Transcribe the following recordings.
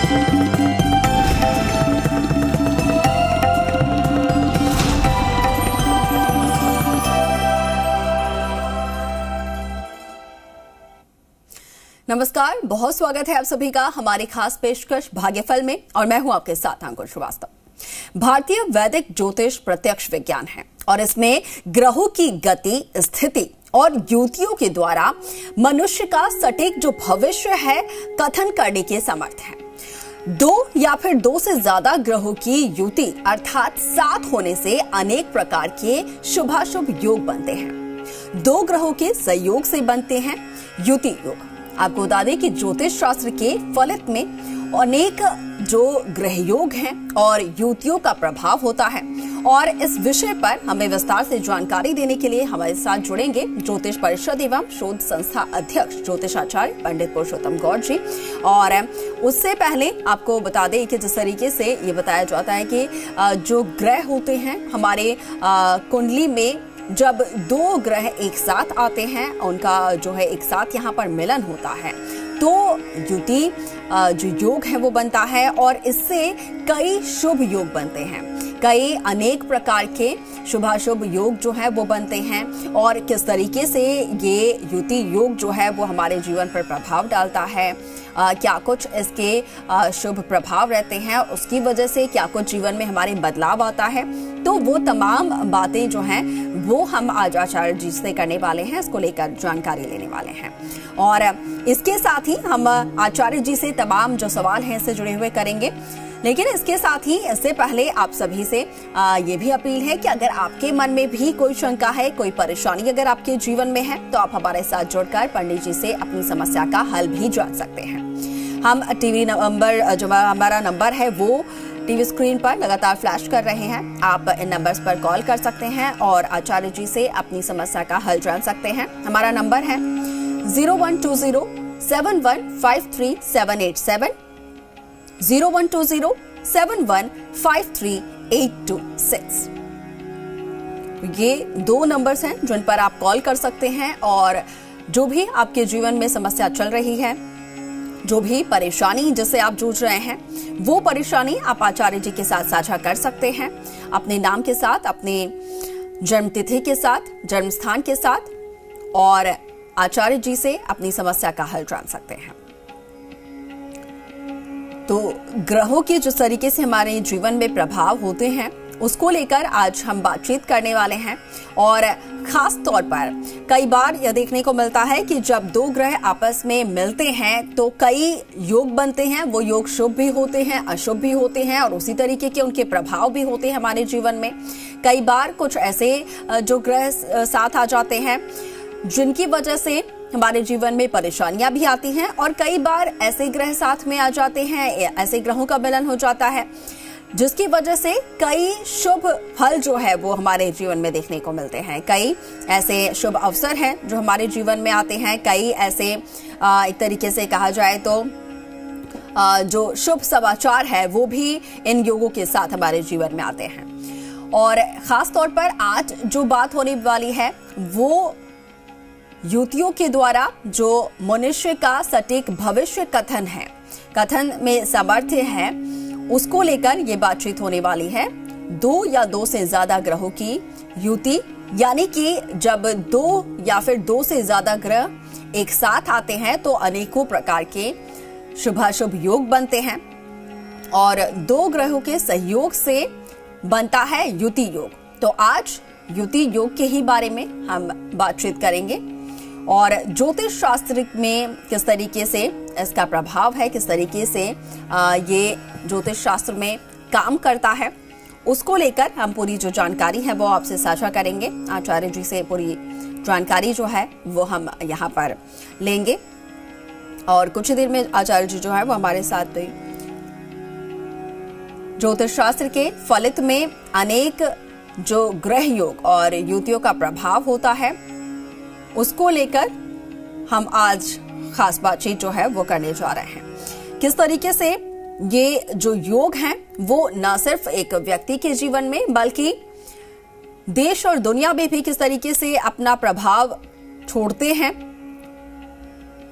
नमस्कार, बहुत स्वागत है आप सभी का हमारी खास पेशकश भाग्यफल में और मैं हूं आपके साथ अंकुर श्रीवास्तव। भारतीय वैदिक ज्योतिष प्रत्यक्ष विज्ञान है और इसमें ग्रहों की गति, स्थिति और युतियों के द्वारा मनुष्य का सटीक जो भविष्य है कथन करने के समर्थ है। दो या फिर दो से ज्यादा ग्रहों की युति अर्थात साथ होने से अनेक प्रकार के शुभाशुभ योग बनते हैं। दो ग्रहों के संयोग से बनते हैं युति योग। आपको बता दें कि ज्योतिष शास्त्र के फलित में अनेक जो ग्रह योग हैं और युतियों का प्रभाव होता है और इस विषय पर हमें विस्तार से जानकारी देने के लिए हमारे साथ जुड़ेंगे ज्योतिष परिषद एवं शोध संस्था अध्यक्ष ज्योतिषाचार्य पंडित पुरुषोत्तम गौड़ जी। और उससे पहले आपको बता दें कि जिस तरीके से ये बताया जाता है कि जो ग्रह होते हैं हमारे कुंडली में, जब दो ग्रह एक साथ आते हैं उनका जो है एक साथ यहाँ पर मिलन होता है तो युति जो योग है वो बनता है और इससे कई शुभ योग बनते हैं। कई अनेक प्रकार के शुभाशुभ योग जो है वो बनते हैं और किस तरीके से ये युति योग जो है वो हमारे जीवन पर प्रभाव डालता है, क्या कुछ इसके शुभ प्रभाव रहते हैं, उसकी वजह से क्या कुछ जीवन में हमारे बदलाव आता है, तो वो तमाम बातें जो हैं वो हम आज आचार्य जी से करने वाले हैं, इसको लेकर जानकारी लेने वाले हैं। और इसके साथ ही हम आचार्य जी से तमाम जो सवाल हैं इससे जुड़े हुए करेंगे। लेकिन इसके साथ ही इससे पहले आप सभी से ये भी अपील है कि अगर आपके मन में भी कोई शंका है, कोई परेशानी अगर आपके जीवन में है तो आप हमारे साथ जुड़कर पंडित जी से अपनी समस्या का हल भी जान सकते हैं। हम टीवी नंबर जो हमारा नंबर है वो टीवी स्क्रीन पर लगातार फ्लैश कर रहे हैं। आप इन नंबर्स पर कॉल कर सकते हैं और आचार्य जी से अपनी समस्या का हल जान सकते हैं। हमारा नंबर है 0120715378 0120715386। ये दो नंबर्स हैं जिन पर आप कॉल कर सकते हैं और जो भी आपके जीवन में समस्या चल रही है, जो भी परेशानी जिससे आप जूझ रहे हैं, वो परेशानी आप आचार्य जी के साथ साझा कर सकते हैं, अपने नाम के साथ, अपने जन्म तिथि के साथ, जन्म स्थान के साथ, और आचार्य जी से अपनी समस्या का हल जान सकते हैं। तो ग्रहों के जिस तरीके से हमारे जीवन में प्रभाव होते हैं उसको लेकर आज हम बातचीत करने वाले हैं। और खास तौर पर कई बार यह देखने को मिलता है कि जब दो ग्रह आपस में मिलते हैं तो कई योग बनते हैं। वो योग शुभ भी होते हैं, अशुभ भी होते हैं और उसी तरीके के उनके प्रभाव भी होते हैं हमारे जीवन में। कई बार कुछ ऐसे जो ग्रह साथ आ जाते हैं जिनकी वजह से हमारे जीवन में परेशानियां भी आती हैं और कई बार ऐसे ग्रह साथ में आ जाते हैं, ऐसे ग्रहों का मिलन हो जाता है जिसकी वजह से कई शुभ फल जो है वो हमारे जीवन में देखने को मिलते हैं। कई ऐसे शुभ अवसर हैं जो हमारे जीवन में आते हैं। कई ऐसे एक तरीके से कहा जाए तो जो शुभ समाचार है वो भी इन योगों के साथ हमारे जीवन में आते हैं। और खास तौर पर आज जो बात होने वाली है वो युतियों के द्वारा जो मनुष्य का सटीक भविष्य कथन है, कथन में सामर्थ्य है, उसको लेकर ये बातचीत होने वाली है। दो या दो से ज्यादा ग्रहों की युति, यानी कि जब दो या फिर दो से ज्यादा ग्रह एक साथ आते हैं तो अनेकों प्रकार के शुभाशुभ योग बनते हैं और दो ग्रहों के सहयोग से बनता है युति योग। तो आज युति योग के ही बारे में हम बातचीत करेंगे और ज्योतिष शास्त्र में किस तरीके से इसका प्रभाव है, किस तरीके से ये ज्योतिष शास्त्र में काम करता है, उसको लेकर हम पूरी जो जानकारी है वो आपसे साझा करेंगे। आचार्य जी से पूरी जानकारी जो है वो हम यहाँ पर लेंगे और कुछ देर में आचार्य जी जो है वो हमारे साथ ज्योतिष शास्त्र के फलित में अनेक जो ग्रह योग और युतियों का प्रभाव होता है उसको लेकर हम आज खास बातचीत जो है वो करने जा रहे हैं। किस तरीके से ये जो योग हैं वो न सिर्फ एक व्यक्ति के जीवन में बल्कि देश और दुनिया में भी किस तरीके से अपना प्रभाव छोड़ते हैं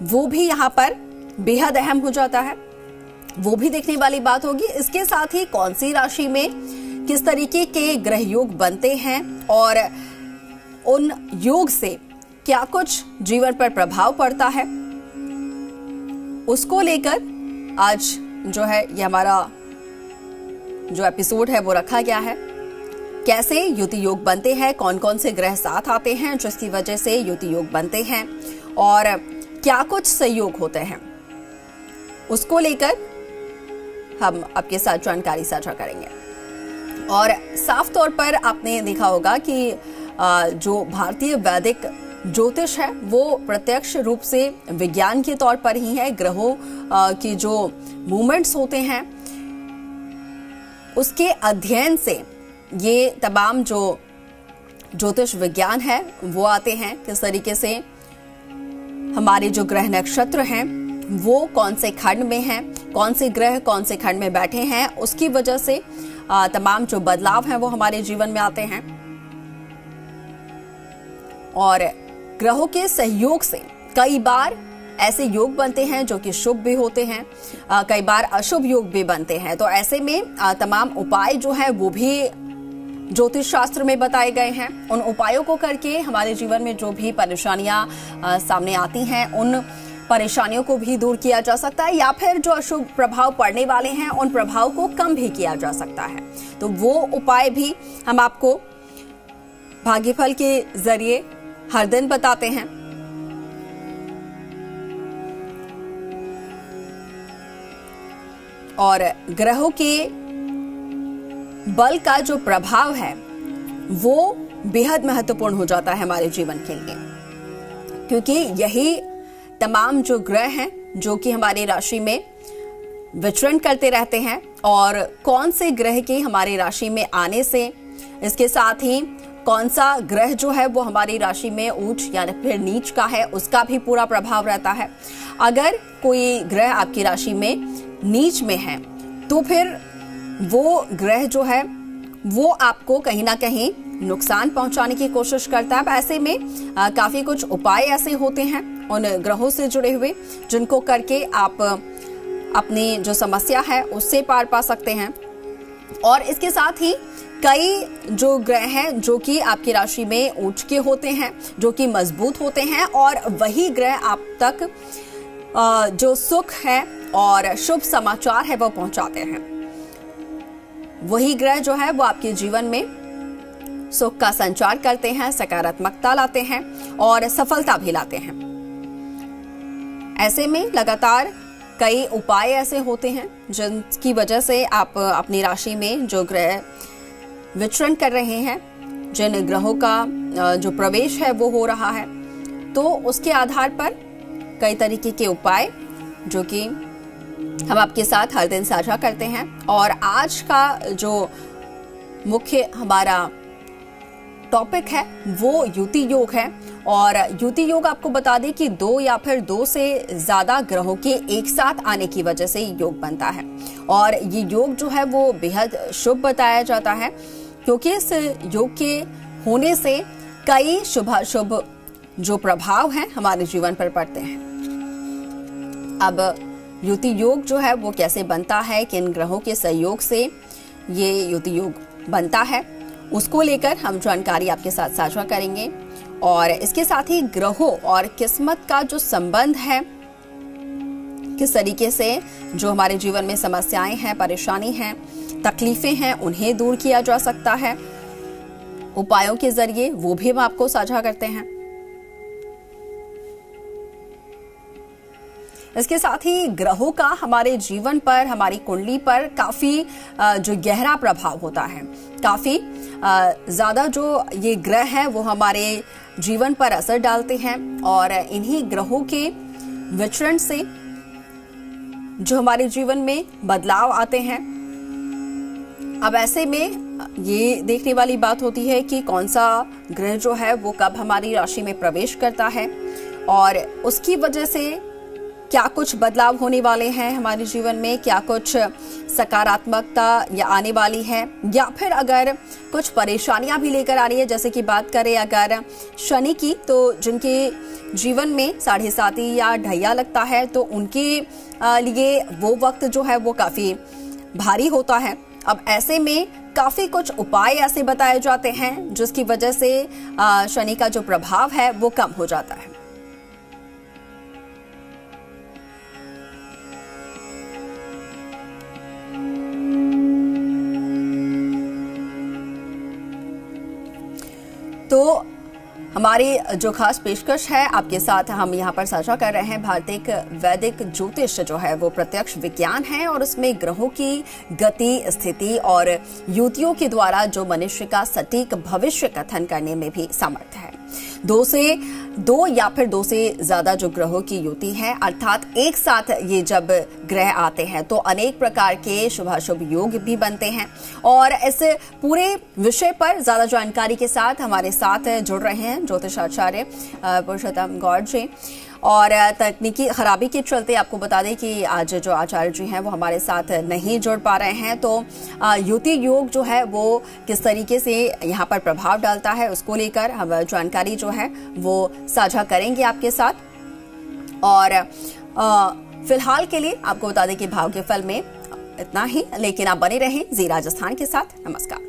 वो भी यहाँ पर बेहद अहम हो जाता है। वो भी देखने वाली बात होगी। इसके साथ ही कौन सी राशि में किस तरीके के ग्रह योग बनते हैं और उन योग से क्या कुछ जीवन पर प्रभाव पड़ता है, उसको लेकर आज जो है ये हमारा जो एपिसोड है वो रखा गया है। कैसे युति योग बनते हैं, कौन कौन से ग्रह साथ आते हैं जिसकी वजह से युति योग बनते हैं और क्या कुछ संयोग होते हैं, उसको लेकर हम आपके साथ जानकारी साझा करेंगे। और साफ तौर पर आपने देखा होगा कि जो भारतीय वैदिक ज्योतिष है वो प्रत्यक्ष रूप से विज्ञान के तौर पर ही है। ग्रहों की जो मूवमेंट्स होते हैं उसके अध्ययन से ये तमाम जो ज्योतिष विज्ञान है वो आते हैं। किस तरीके से हमारे जो ग्रह नक्षत्र हैं वो कौन से खंड में हैं, कौन से ग्रह कौन से खंड में बैठे हैं, उसकी वजह से तमाम जो बदलाव हैं वो हमारे जीवन में आते हैं। और ग्रहों के सहयोग से कई बार ऐसे योग बनते हैं जो कि शुभ भी होते हैं, कई बार अशुभ योग भी बनते हैं। तो ऐसे में तमाम उपाय जो है वो भी ज्योतिष शास्त्र में बताए गए हैं। उन उपायों को करके हमारे जीवन में जो भी परेशानियां सामने आती हैं उन परेशानियों को भी दूर किया जा सकता है, या फिर जो अशुभ प्रभाव पड़ने वाले हैं उन प्रभाव को कम भी किया जा सकता है। तो वो उपाय भी हम आपको भाग्यफल के जरिए हर दिन बताते हैं। और ग्रहों के बल का जो प्रभाव है वो बेहद महत्वपूर्ण हो जाता है हमारे जीवन के लिए, क्योंकि यही तमाम जो ग्रह हैं जो कि हमारी राशि में विचरण करते रहते हैं और कौन से ग्रह के हमारी राशि में आने से, इसके साथ ही कौन सा ग्रह जो है वो हमारी राशि में उच्च या फिर नीच का है उसका भी पूरा प्रभाव रहता है। अगर कोई ग्रह आपकी राशि में नीच में है तो फिर वो ग्रह जो है वो आपको कहीं ना कहीं नुकसान पहुंचाने की कोशिश करता है। ऐसे में काफी कुछ उपाय ऐसे होते हैं उन ग्रहों से जुड़े हुए जिनको करके आप अपनी जो समस्या है उससे पार पा सकते हैं। और इसके साथ ही कई जो ग्रह हैं जो कि आपकी राशि में उच्च के होते हैं, जो कि मजबूत होते हैं, और वही ग्रह आप तक जो सुख है और शुभ समाचार है वो पहुंचाते हैं। वही ग्रह जो है वो आपके जीवन में सुख का संचार करते हैं, सकारात्मकता लाते हैं और सफलता भी लाते हैं। ऐसे में लगातार कई उपाय ऐसे होते हैं जिनकी वजह से आप अपनी राशि में जो ग्रह विचरण कर रहे हैं, जिन ग्रहों का जो प्रवेश है वो हो रहा है, तो उसके आधार पर कई तरीके के उपाय जो कि हम आपके साथ हर दिन साझा करते हैं। और आज का जो मुख्य हमारा टॉपिक है वो युति योग है। और युति योग आपको बता दें कि 2 या फिर 2 से ज्यादा ग्रहों के एक साथ आने की वजह से योग बनता है। और ये योग जो है वो बेहद शुभ बताया जाता है, क्योंकि इस योग के होने से कई शुभाशुभ जो प्रभाव हैं हमारे जीवन पर पड़ते हैं। अब युति योग जो है वो कैसे बनता है, किन ग्रहों के सहयोग से ये युति योग बनता है, उसको लेकर हम जानकारी आपके साथ साझा करेंगे। और इसके साथ ही ग्रहों और किस्मत का जो संबंध है, किस तरीके से जो हमारे जीवन में समस्याएं हैं, परेशानी हैं, तकलीफें हैं, उन्हें दूर किया जा सकता है उपायों के जरिए, वो भी हम आपको साझा करते हैं। इसके साथ ही ग्रहों का हमारे जीवन पर, हमारी कुंडली पर काफी जो गहरा प्रभाव होता है। काफी ज्यादा जो ये ग्रह हैं वो हमारे जीवन पर असर डालते हैं और इन्हीं ग्रहों के विचरण से जो हमारे जीवन में बदलाव आते हैं। अब ऐसे में ये देखने वाली बात होती है कि कौन सा ग्रह जो है वो कब हमारी राशि में प्रवेश करता है और उसकी वजह से क्या कुछ बदलाव होने वाले हैं हमारे जीवन में, क्या कुछ सकारात्मकता या आने वाली है, या फिर अगर कुछ परेशानियां भी लेकर आ रही है। जैसे कि बात करें अगर शनि की, तो जिनके जीवन में 7.5 या ढैया लगता है, तो उनके लिए वो वक्त जो है वो काफी भारी होता है। अब ऐसे में काफी कुछ उपाय ऐसे बताए जाते हैं जिसकी वजह से शनि का जो प्रभाव है वो कम हो जाता है। तो हमारी जो खास पेशकश है आपके साथ हम यहाँ पर साझा कर रहे हैं। भारतीय वैदिक ज्योतिष जो है वो प्रत्यक्ष विज्ञान है और उसमें ग्रहों की गति, स्थिति और युतियों के द्वारा जो मनुष्य का सटीक भविष्य कथन करने में भी समर्थ है। 2 या फिर 2 से ज्यादा जो ग्रहों की युति है, अर्थात एक साथ ये जब ग्रह आते हैं तो अनेक प्रकार के शुभाशुभ योग भी बनते हैं। और इस पूरे विषय पर ज्यादा जानकारी के साथ हमारे साथ जुड़ रहे हैं ज्योतिषाचार्य पुरुषोत्तम गौड़ जी। और तकनीकी खराबी के चलते आपको बता दें कि आज जो आचार्य जी हैं वो हमारे साथ नहीं जुड़ पा रहे हैं। तो युति योग जो है वो किस तरीके से यहाँ पर प्रभाव डालता है उसको लेकर हम जानकारी जो है वो साझा करेंगे आपके साथ। और फिलहाल के लिए आपको बता दें कि भाग्यफल में इतना ही, लेकिन आप बने रहें जी राजस्थान के साथ। नमस्कार।